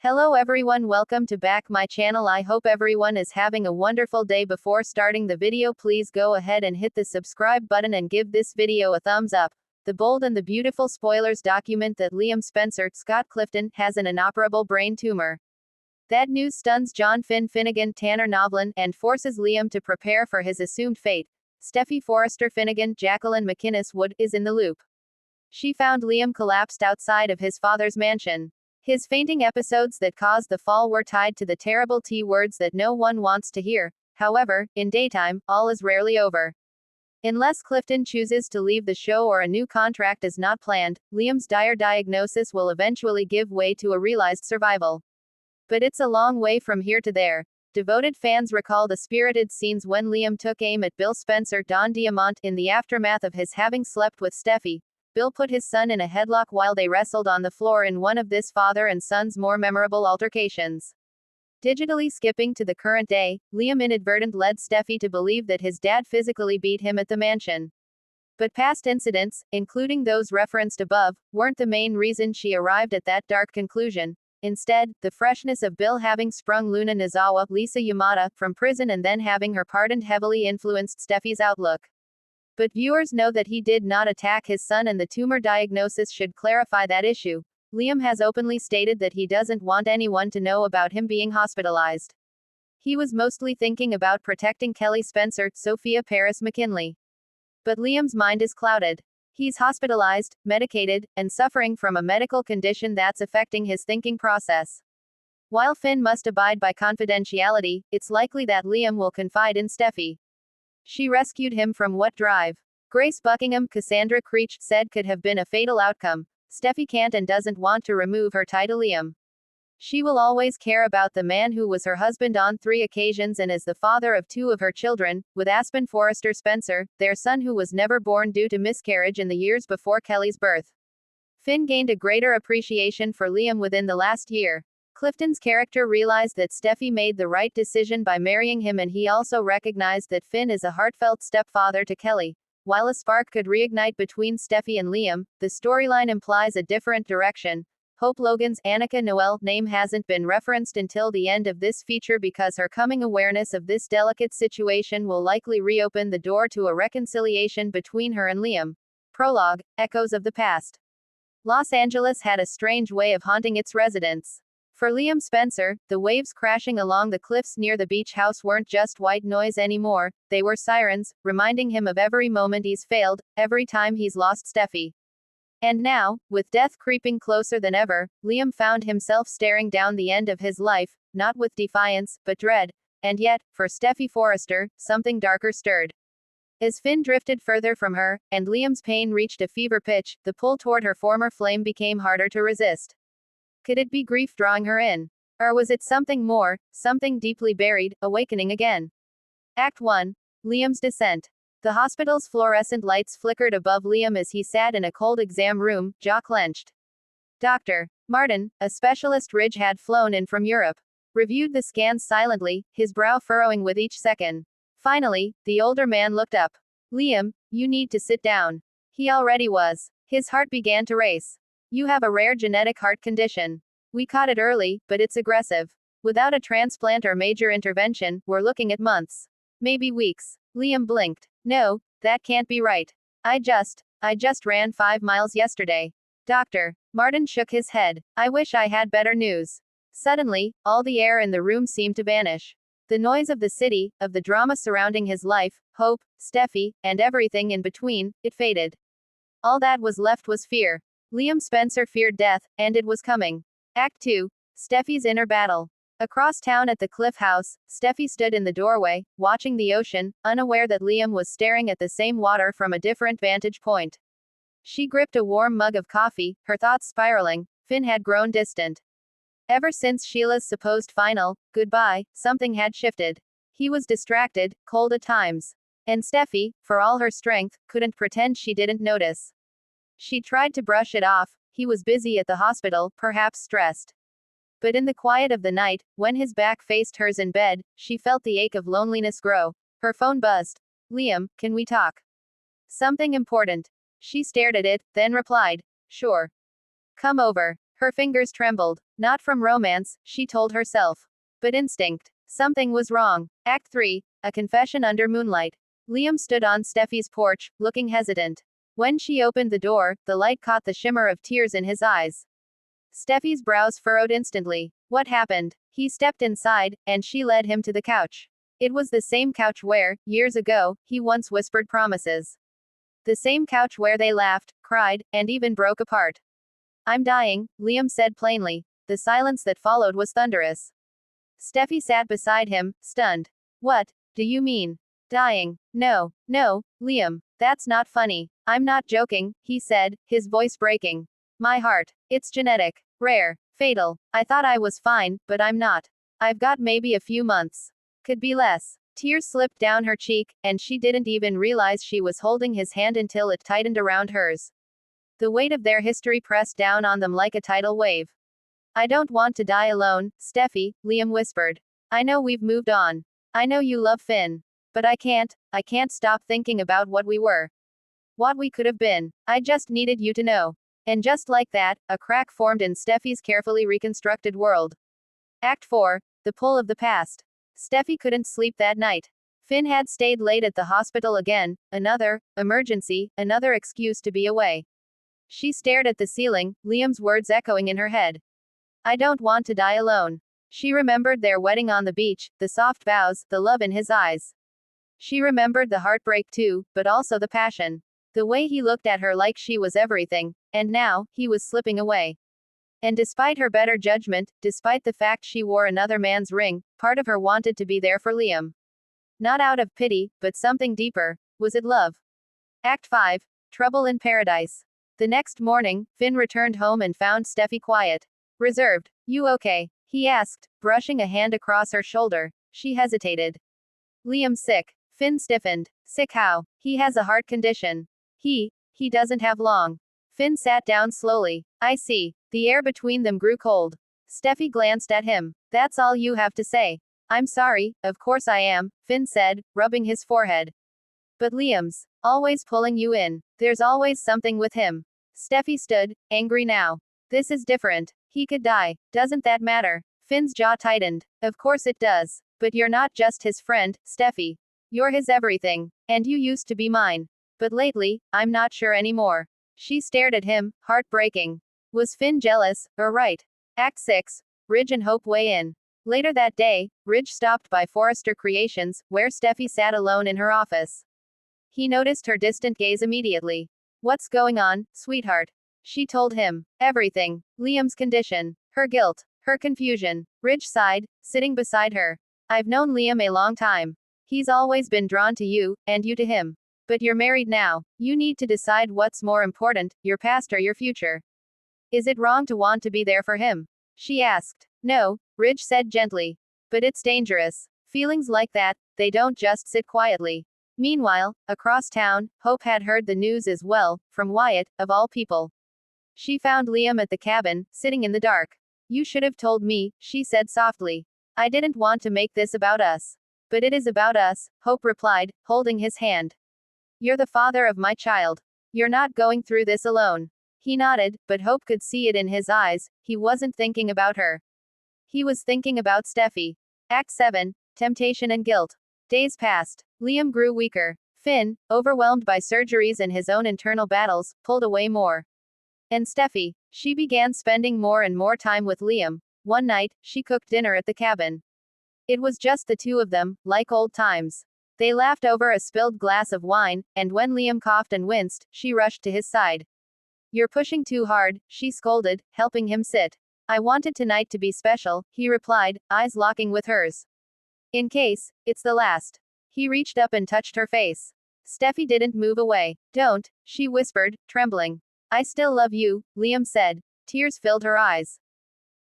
Hello everyone, welcome to back my channel. I hope everyone is having a wonderful day. Before starting the video, please go ahead and hit the subscribe button and give this video a thumbs up. The bold and the beautiful spoilers document that Liam Spencer, Scott Clifton, has an inoperable brain tumor. That news stuns John Finnegan, Tanner Novlan, and forces Liam to prepare for his assumed fate. Steffy Forrester Finnegan, Jacqueline McInnes Wood, is in the loop. She found Liam collapsed outside of his father's mansion. His fainting episodes that caused the fall were tied to the terrible T words that no one wants to hear. However, in daytime, all is rarely over. Unless Clifton chooses to leave the show or a new contract is not planned, Liam's dire diagnosis will eventually give way to a realized survival. But it's a long way from here to there. Devoted fans recall the spirited scenes when Liam took aim at Bill Spencer Don Diamont in the aftermath of his having slept with Steffy. Bill put his son in a headlock while they wrestled on the floor in one of this father and son's more memorable altercations. Digitally skipping to the current day, Liam inadvertently led Steffy to believe that his dad physically beat him at the mansion. But past incidents, including those referenced above, weren't the main reason she arrived at that dark conclusion. Instead, the freshness of Bill having sprung Luna Nizawa, Lisa Yamada, from prison and then having her pardoned heavily influenced Steffy's outlook. But viewers know that he did not attack his son, and the tumor diagnosis should clarify that issue. Liam has openly stated that he doesn't want anyone to know about him being hospitalized. He was mostly thinking about protecting Kelly Spencer, Sophia Paris McKinley. But Liam's mind is clouded. He's hospitalized, medicated, and suffering from a medical condition that's affecting his thinking process. While Finn must abide by confidentiality, it's likely that Liam will confide in Steffy. She rescued him from what drive? Grace Buckingham, Cassandra Creech, said could have been a fatal outcome. Steffy can't and doesn't want to remove her tie to Liam. She will always care about the man who was her husband on 3 occasions and is the father of 2 of her children, with Aspen Forrester Spencer, their son who was never born due to miscarriage in the years before Kelly's birth. Finn gained a greater appreciation for Liam within the last year. Clifton's character realized that Steffy made the right decision by marrying him, and he also recognized that Finn is a heartfelt stepfather to Kelly. While a spark could reignite between Steffy and Liam, the storyline implies a different direction. Hope Logan's Annika Noel name hasn't been referenced until the end of this feature because her coming awareness of this delicate situation will likely reopen the door to a reconciliation between her and Liam. Prologue: Echoes of the Past. Los Angeles had a strange way of haunting its residents. For Liam Spencer, the waves crashing along the cliffs near the beach house weren't just white noise anymore, they were sirens, reminding him of every moment he's failed, every time he's lost Steffy. And now, with death creeping closer than ever, Liam found himself staring down the end of his life, not with defiance, but dread. And yet, for Steffy Forrester, something darker stirred. As Finn drifted further from her, and Liam's pain reached a fever pitch, the pull toward her former flame became harder to resist. Could it be grief drawing her in? Or was it something more, something deeply buried, awakening again? Act 1. Liam's Descent. The hospital's fluorescent lights flickered above Liam as he sat in a cold exam room, jaw clenched. Dr. Martin, a specialist Ridge had flown in from Europe, reviewed the scans silently, his brow furrowing with each second. Finally, the older man looked up. Liam, you need to sit down. He already was. His heart began to race. You have a rare genetic heart condition. We caught it early, but it's aggressive. Without a transplant or major intervention, we're looking at months. Maybe weeks. Liam blinked. No, that can't be right. I just ran 5 miles yesterday. Doctor. Martin shook his head. I wish I had better news. Suddenly, all the air in the room seemed to vanish. The noise of the city, of the drama surrounding his life, Hope, Steffy, and everything in between, it faded. All that was left was fear. Liam Spencer feared death, and it was coming. Act 2. Steffy's Inner Battle. Across town at the Cliff House, Steffy stood in the doorway, watching the ocean, unaware that Liam was staring at the same water from a different vantage point. She gripped a warm mug of coffee, her thoughts spiraling. Finn had grown distant. Ever since Sheila's supposed final goodbye, something had shifted. He was distracted, cold at times. And Steffy, for all her strength, couldn't pretend she didn't notice. She tried to brush it off. He was busy at the hospital, perhaps stressed. But in the quiet of the night, when his back faced hers in bed, she felt the ache of loneliness grow. Her phone buzzed. Liam, can we talk? Something important. She stared at it, then replied, sure. Come over. Her fingers trembled. Not from romance, she told herself, but instinct. Something was wrong. Act 3. A confession under moonlight. Liam stood on Steffy's porch, looking hesitant. When she opened the door, the light caught the shimmer of tears in his eyes. Steffy's brows furrowed instantly. What happened? He stepped inside, and she led him to the couch. It was the same couch where, years ago, he once whispered promises. The same couch where they laughed, cried, and even broke apart. I'm dying, Liam said plainly. The silence that followed was thunderous. Steffy sat beside him, stunned. What do you mean? Dying? No, Liam, that's not funny. I'm not joking, he said, his voice breaking. My heart. It's genetic. Rare. Fatal. I thought I was fine, but I'm not. I've got maybe a few months. Could be less. Tears slipped down her cheek, and she didn't even realize she was holding his hand until it tightened around hers. The weight of their history pressed down on them like a tidal wave. I don't want to die alone, Steffy, Liam whispered. I know we've moved on. I know you love Finn. But I can't stop thinking about what we were. What we could have been. I just needed you to know. And just like that, a crack formed in Steffy's carefully reconstructed world. Act 4. The pull of the past. Steffy couldn't sleep that night. Finn had stayed late at the hospital again, another emergency, another excuse to be away. She stared at the ceiling, Liam's words echoing in her head. I don't want to die alone. She remembered their wedding on the beach, the soft vows, the love in his eyes. She remembered the heartbreak too, but also the passion. The way he looked at her like she was everything, and now, he was slipping away. And despite her better judgment, despite the fact she wore another man's ring, part of her wanted to be there for Liam. Not out of pity, but something deeper. Was it love? Act 5. Trouble in Paradise. The next morning, Finn returned home and found Steffy quiet. Reserved. You okay? He asked, brushing a hand across her shoulder. She hesitated. Liam's sick. Finn stiffened. Sick how? He has a heart condition. He doesn't have long. Finn sat down slowly. I see. The air between them grew cold. Steffy glanced at him. That's all you have to say. I'm sorry, of course I am, Finn said, rubbing his forehead. But Liam's always pulling you in. There's always something with him. Steffy stood, angry now. This is different. He could die. Doesn't that matter? Finn's jaw tightened. Of course it does. But you're not just his friend, Steffy. You're his everything. And you used to be mine. But lately, I'm not sure anymore. She stared at him, heartbreaking. Was Finn jealous, or right? Act 6. Ridge and Hope weigh in. Later that day, Ridge stopped by Forrester Creations, where Steffy sat alone in her office. He noticed her distant gaze immediately. What's going on, sweetheart? She told him. Everything. Liam's condition. Her guilt. Her confusion. Ridge sighed, sitting beside her. I've known Liam a long time. He's always been drawn to you, and you to him. But you're married now. You need to decide what's more important, your past or your future. Is it wrong to want to be there for him? She asked. No, Ridge said gently. But it's dangerous. Feelings like that, they don't just sit quietly. Meanwhile, across town, Hope had heard the news as well, from Wyatt, of all people. She found Liam at the cabin, sitting in the dark. You should have told me, she said softly. I didn't want to make this about us. But it is about us, Hope replied, holding his hand. You're the father of my child. You're not going through this alone. He nodded, but Hope could see it in his eyes. He wasn't thinking about her. He was thinking about Steffy. Act 7. Temptation and Guilt. Days passed. Liam grew weaker. Finn, overwhelmed by surgeries and his own internal battles, pulled away more. And Steffy. She began spending more and more time with Liam. One night, she cooked dinner at the cabin. It was just the two of them, like old times. They laughed over a spilled glass of wine, and when Liam coughed and winced, she rushed to his side. You're pushing too hard, she scolded, helping him sit. I wanted tonight to be special, he replied, eyes locking with hers. In case, it's the last. He reached up and touched her face. Steffy didn't move away. Don't, she whispered, trembling. I still love you, Liam said. Tears filled her eyes.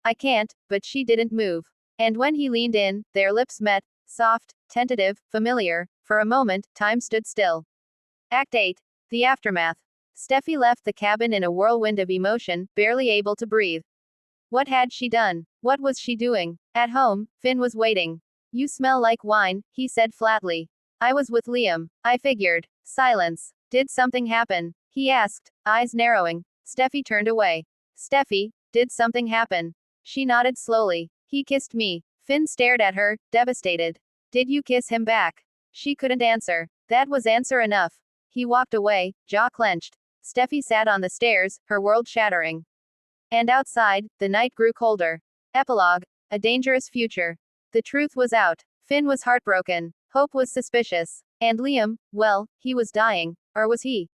I can't, but she didn't move. And when he leaned in, their lips met, soft, tentative, familiar. For a moment, time stood still. Act 8. The Aftermath. Steffy left the cabin in a whirlwind of emotion, barely able to breathe. What had she done? What was she doing? At home, Finn was waiting. You smell like wine, he said flatly. I was with Liam. I figured. Silence. Did something happen? He asked, eyes narrowing. Steffy turned away. Steffy, Did something happen? She nodded slowly. He kissed me. Finn stared at her, devastated. Did you kiss him back? She couldn't answer. That was answer enough. He walked away, jaw clenched. Steffi sat on the stairs, her world shattering. And outside, the night grew colder. Epilogue. A dangerous future. The truth was out. Finn was heartbroken. Hope was suspicious. And Liam, well, he was dying. Or was he?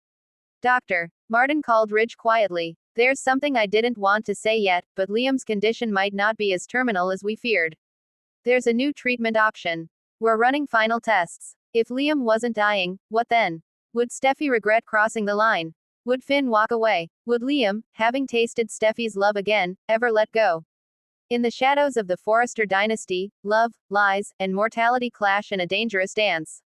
Doctor. Martin called Ridge quietly. There's something I didn't want to say yet, but Liam's condition might not be as terminal as we feared. There's a new treatment option. We're running final tests. If Liam wasn't dying, what then? Would Steffi regret crossing the line? Would Finn walk away? Would Liam, having tasted Steffi's love again, ever let go? In the shadows of the Forrester dynasty, love, lies, and mortality clash in a dangerous dance.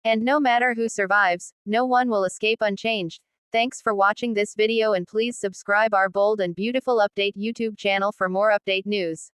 And no matter who survives, no one will escape unchanged. Thanks for watching this video and please subscribe our bold and beautiful update YouTube channel for more update news.